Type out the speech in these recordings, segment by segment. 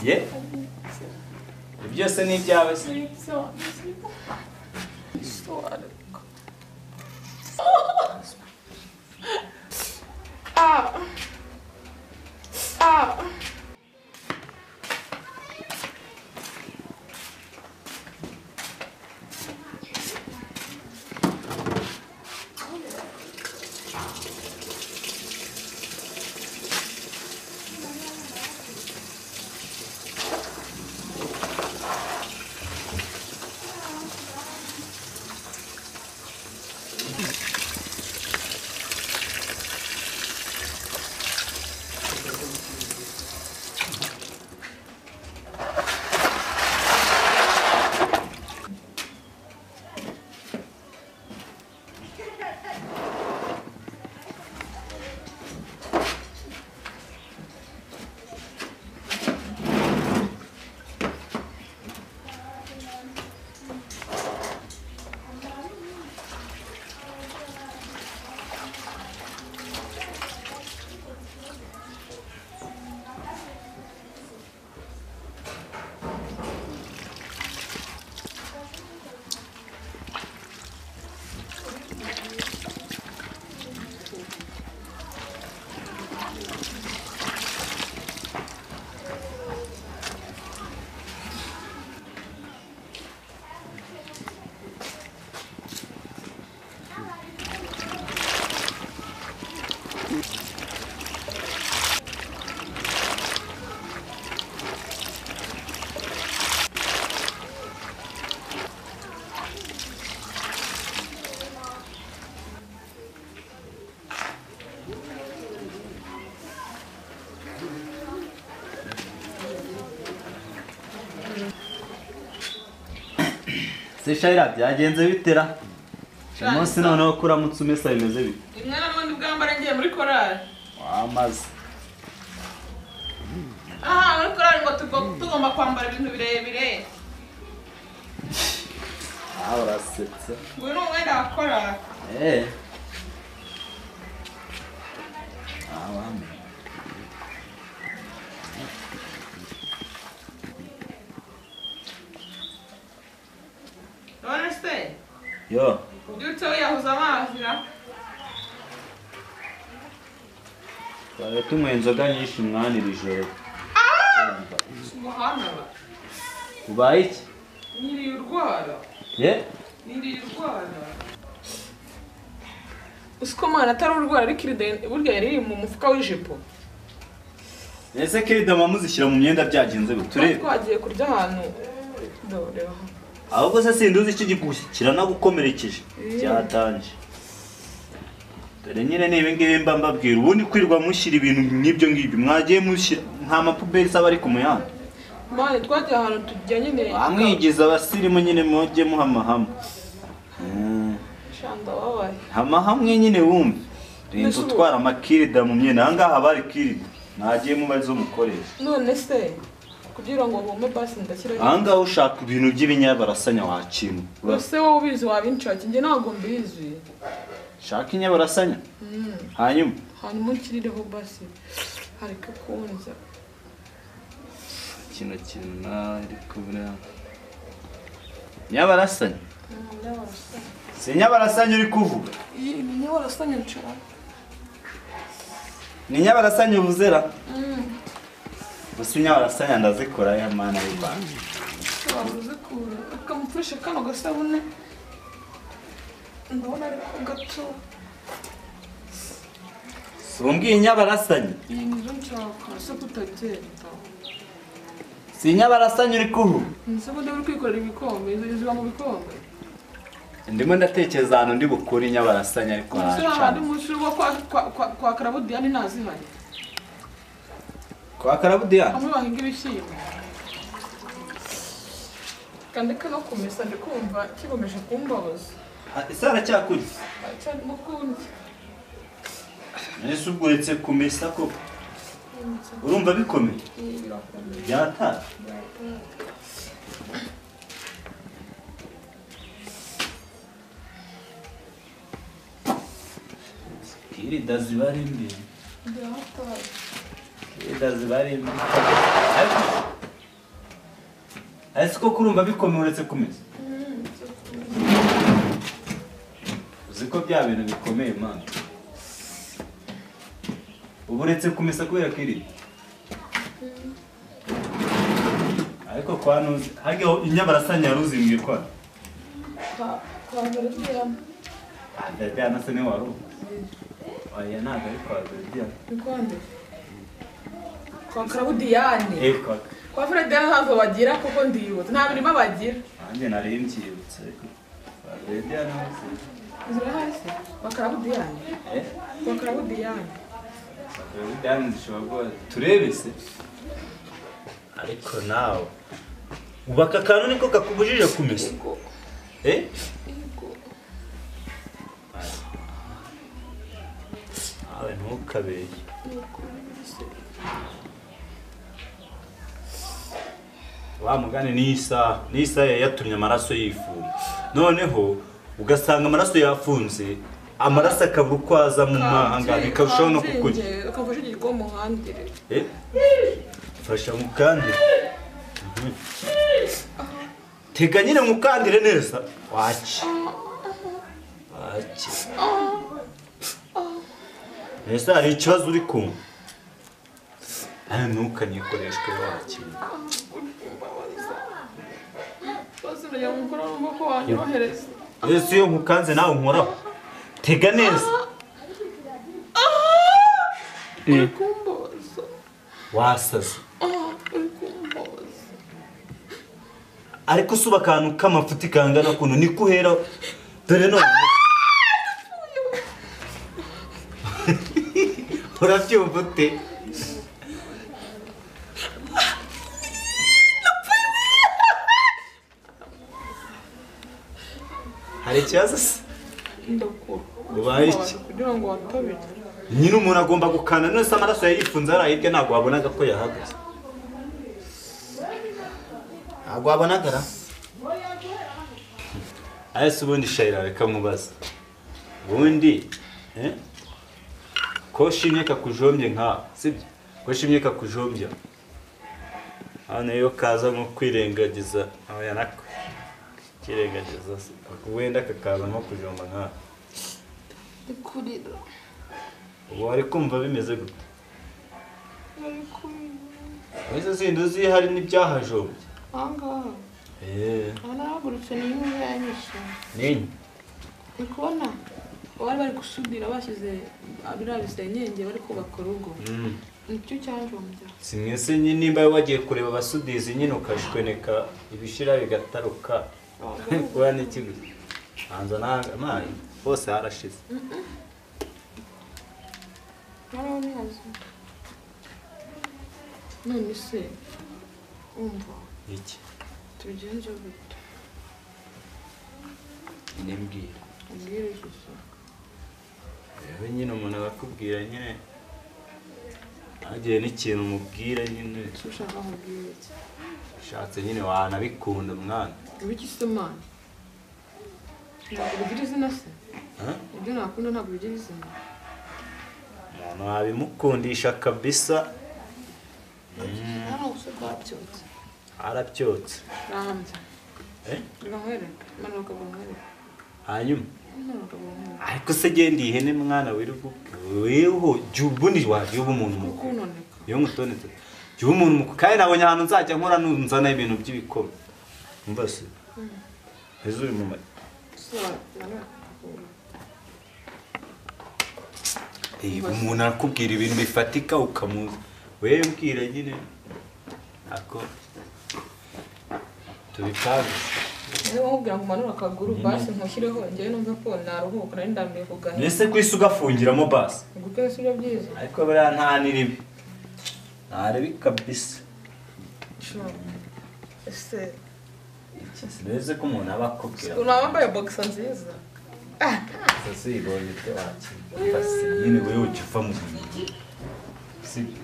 ye byose ni ibyawe se Seshayira byagenze bitera umunsi noneho kuramutse umesa bimeze bite Imwana n'undi bwambara ngiye muri korali wamaze muri korali ngo tugomba kwambara ibintu birebire urasetse ngo ni umwenda wa korali wame yo ubyutse wiyahuza amazi ra twari tunywe inzoga nyinshi mwana iri joro umuhanaba ubaye iki niriye urwara niriye urwara usiko mwana atari urwara ariko iride burya yari iri mu mufuka w'ijipo ese kiridama muzishyira mu myenda byagenze biturebe twagiye kurya ahantu dore ahubwo se sinduzi iki gikukira nagukomerekeje byatanje dore nyine niba ngiye mba mbabwira ubundi kwirwa mushyira ibintu n'ibyo ngibyo mwagiye mushyira nta mapuberi saba ari ku muyanda mane twagiye ahantu tujya nyine amwigiza abasirimu nyine mujye muhamahama shanda wabaye hamahamwe nyine wumve rinzi utwara amakirida mu myenda ahangaha bari kirida nagiye mubaze umukoresha none se kugira ngo bome basi ndashyira ahangaha ushaka ibintu by'ibinyabarasanya wakintu ese wowe ubizi wabinshaka njye ntabwo mbizi shaka inyabarasanya hanyuma ukirireho basi hareke kunza kino kintu nawe ariko buriya nyabarasanya si nyabarasanya uri kuvuga ni nyabarasanya nshaka ni nyabarasanya uvuzera gusa nyabarasanya ndazikora ya mana y'Imana wazikura akamufasha kano gasabune ndabona ari ku gato sumbwiye nyabarasanya iyi nizo nshaka se tutagenda si nyabarasanya uri kuvuga ese bude uri kwikorera ibikombe izo ziba mu bikombe ndimo ndatekereza ahantu ndi bukure nyabarasanya ariko haracana umunsi wo kwa Karabudiyani ntazihari kwa Karabudiyani hamwe bahinga ibishyimbo kandi no kumesa ndikumva kigomeje kumbabaza isara cyakurya cyane mukundi nese ubwo kumesa ko urumva bikomeye byatara kirida zibari mbi kirida zibari mbi ese ko kurumva bikomeye uretse kumesa uzi ko bya bintu bikomeye mwana ubu uretse kumesa kubera ko iri ariko kwa nuzi hajyaho inyabarasanya yaruzimbye kwa Verdiana se niwe waruzi oya ntabwo ari kwa Verdiana ni kwande kwa Claudiyane kwa kwa Verdiana ntabwo bagira kuko ndiyibutse nta birimo bagira nanjye nari mbyibutse kwa Verdiana hose uzira hasi kwa Claudiyane kwa Claudiyane dushobora turebe se ariko nawe ubaka akantu niko kakubujije kumesa awe ntukabeye wa mugani n'isaha yatumye amaraso yifunga noneho ugasanga amaraso yafunze amaraso akabura uko aza mu mahanga bikarushaho no kukurya akafasha igirwa muhandire fasha mukandire tega nyine mukandire neza waki ese hari ikibazo uri kumva ntukanyikoreshwe waki ese iyo nkukanze nawe nkoraho tega neza wasaze ariko usuba akantu k'amafuti kangana kuntu niko uhera dore none urabyumva ute hari ikibazo se ubaye iki kugira ngo watabire nyine umuntu agomba gukanda none se amaraso yayifunze hariya hirya ntabwo wabonaga ko yahagaze ntabwo wabonagara ese ubundi shayira reka mubaza ubundi ko shimye kakujombye nka sibyo ko shimye kakujombye hano iyo kaza nko kwirengagiza aho yanako kirengagiza wenda kakaza nko kujomba nka kurira ubu ari kumva bimeze gute wese zindi uzi hari n'ibyahajombye ahangaha nahagurutse n'imwe yanyishe nini ni kubona bari bari gusudira bashyize biriya bisenyenge bari kubaka urugo nicyo cyajombye si mwese nimba wagiye kureba abasudizi nyine ukashweneka ibishira bigataruka kuba n'ikigo hanza n'amazi hose harashize none se umva iki tubigenze gute nimbwira umbwire gusa yewe nyine umuntu akakubwira nyine hagiye n'ikintu umubwira nyine ushaka nkubwire iki ushatse nyine wanabikunda mwana ibiki se mwana ntabwo bigira izina se ibyo nakunda ntabwo bigira izina umuntu wabimukundisha kabisa hano gusa rwabyotse arabyotse rambye nkwereke manuka nkwereke hanyuma manuka nkwereke ariko se genda ihene mwana wirirwa weho jya ubundi wajya uba umuntu mukuru kunoneka iyo ngutonetse jya uba umuntu mukuru kandi nabonye ahantu nzajya nkora nuzana ibintu by'ibikoma umva se ejo uri mu mari umuntu arakubwira ibintu bifatika ukamuza wewe mbwira nyine ako tubipange niba nkubwira ngo umanure akaguru basi nkushyireho njyewe numva ko naruhuka nari ndambiye kugana mbese ku isi ugafungiramo basi gutera si byo byiza ariko buriya nta n'iribi nta ribi kabisa ese sineze ko umuntu aba akubwira uraba wambaye boxa nziza sasa ibonye ibyo wakira basi nyine wewe ujya uva mu bintu sibyo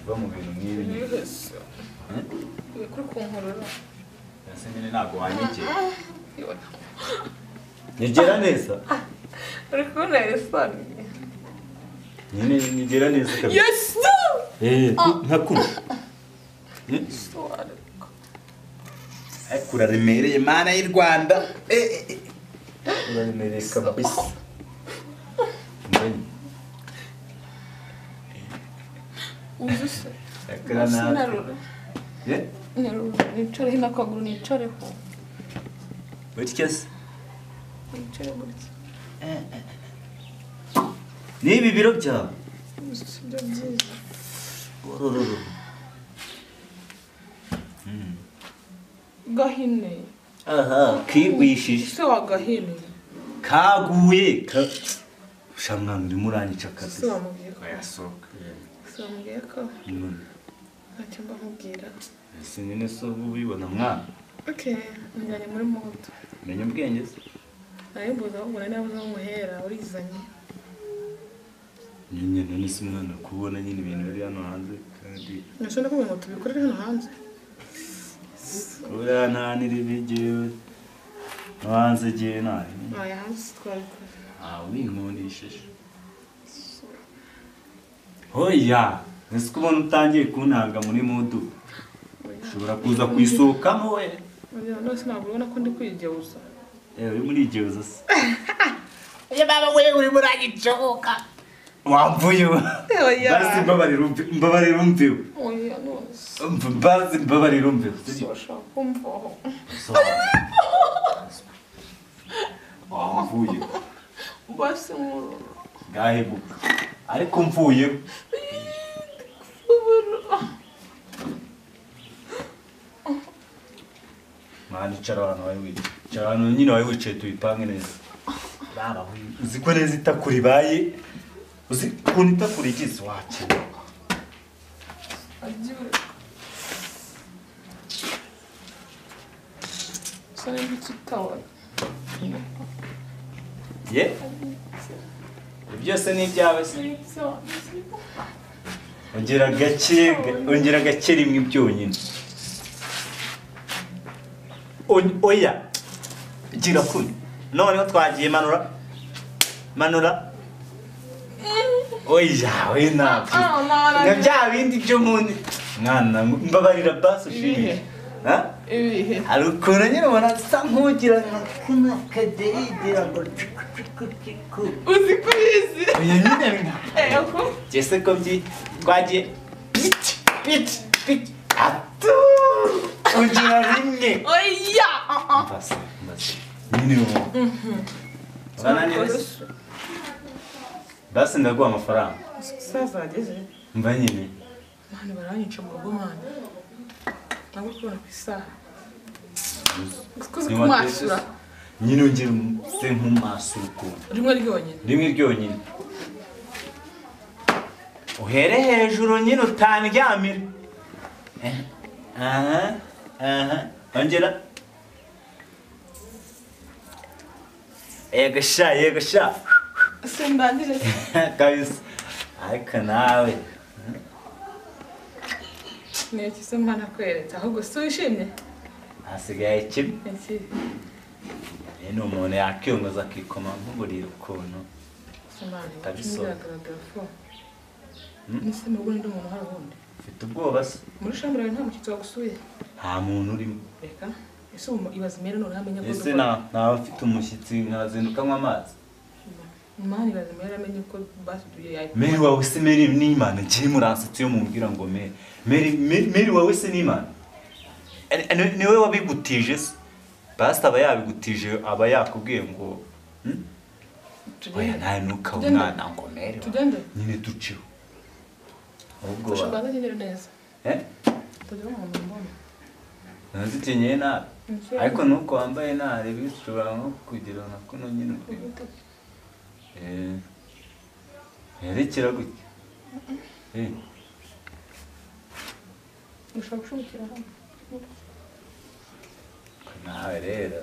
uva mu bintu nk'ibi kuri kunkorora ese nyine ntabwo wanyegera nyegera neza uri kuntera isoni nyine nyegera neza kabisa yesu ntakuru ariko uraremereye mana y'u Rwanda uraremereye kabisa uzuse akira na nicareho n'akaguru nicareho bityo se nicare gutya nibi biro byawe sibyo byiza orororo gahine aha kigwishije se wagahine kaguye shamwana urimo uranyica se kabisa wamubwiye ko yasohoka se wamubwiye ko ntacyo mba nkubwira ese nyine so ubibona mwana okay njyanye muri moto menya ubwenge se nayo mbuza ahubwo nari nabuze aho muhera urizanye nyine none se umwana kubona nyine ibintu biri hano hanze kandi nashobora kubwira ngo tubikorere hano hanze kubera nta n'iribigewe no hanze giye nabi aya hanze twabikora winkundishije hoya ese kubona utangiye kuntanga muri mudu ushobora kuza kwisohokamo we nose ntabwo ubona ko ndi kwigeuza uri muri igeuza se oya baba we uri muragicoka wamvuye basi mbabarira umviwe oya nose basi mbabarira umviwe soshaka kumvaho wamvuye basi muru gahebuka ariko mvuye mwana icara ahantu wawe wicaye icara ahantu nyine wawe wicaye tubipange neza baba uzi ko neza itakura ibaye uzi ukuntu itakura igize wakira sani n'ikitawari ye byose ni ibyawe se ongera gake rimwe byonyine oya gira kuri noneho twagiye manura oya we ntabwo na bya bindi byo mundi mwana mbabarira basi ushimire ibihe hari ukuntu nyine ubona asa nk'ugira nka kadeyidira ngo uzi ko ubizi oya nyine eko jese ko twagiye piti atu ugira rimwe oya mbase nyine ubu urana neza basi ndaguha amafaranga sasa ageze mva nyine mani baranyica mu rugo mani ntabwo kubona ku isaha uzi kumasura nyine ongera se nk'umasura ukuntu rimwe ryonyine uhere hejuru nyine utandyamira ongera yego sha se ndangije kabisa ariko nawe ni iki se mba nakweretse ahubwo si wishimye hasigaye kimwe iki ni umuntu yakiyongoza akikoma nk'uburira ukuntu samani Tabisoba. biragaragara ko nise nubwo ndi umuntu hari ubundi ufite ubwoba se muri shambura nta mushyitsi wagusuye nta muntu urimo reka ese ibaza imere none amenya ko ese ntawe ufite umushyitsi nkazinduka anywa amazi mani ibaza imere amenye ko basuduye yayi meri wawe se meri n'imana ngiye muransetse yo mumbwira ngo meri wawe se n'imana niwe wabigutije se basi aba yabigutije aba yakubwiye ngo oya nawe ntukaba umwana ngo meri tugende nyine duceho ahubwo ushobora kugendera neza tujya mu mbona nazikenyeye nabi ariko nuko wambaye nabi bishobora nko kugira nka kuno nyine yerekera gutya ushobora gushumikira hano nawe rero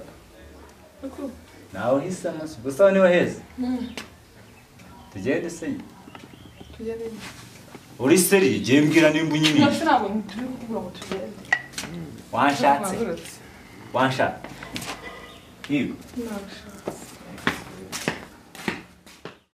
nawe uhisemo se gusa niwe heza tugende se tugende uri seri igihe mbwira nimba unyimiye ntabwo ntabwo turi kuvuga ngo tugende wanshatse wanshatse yego ntabwo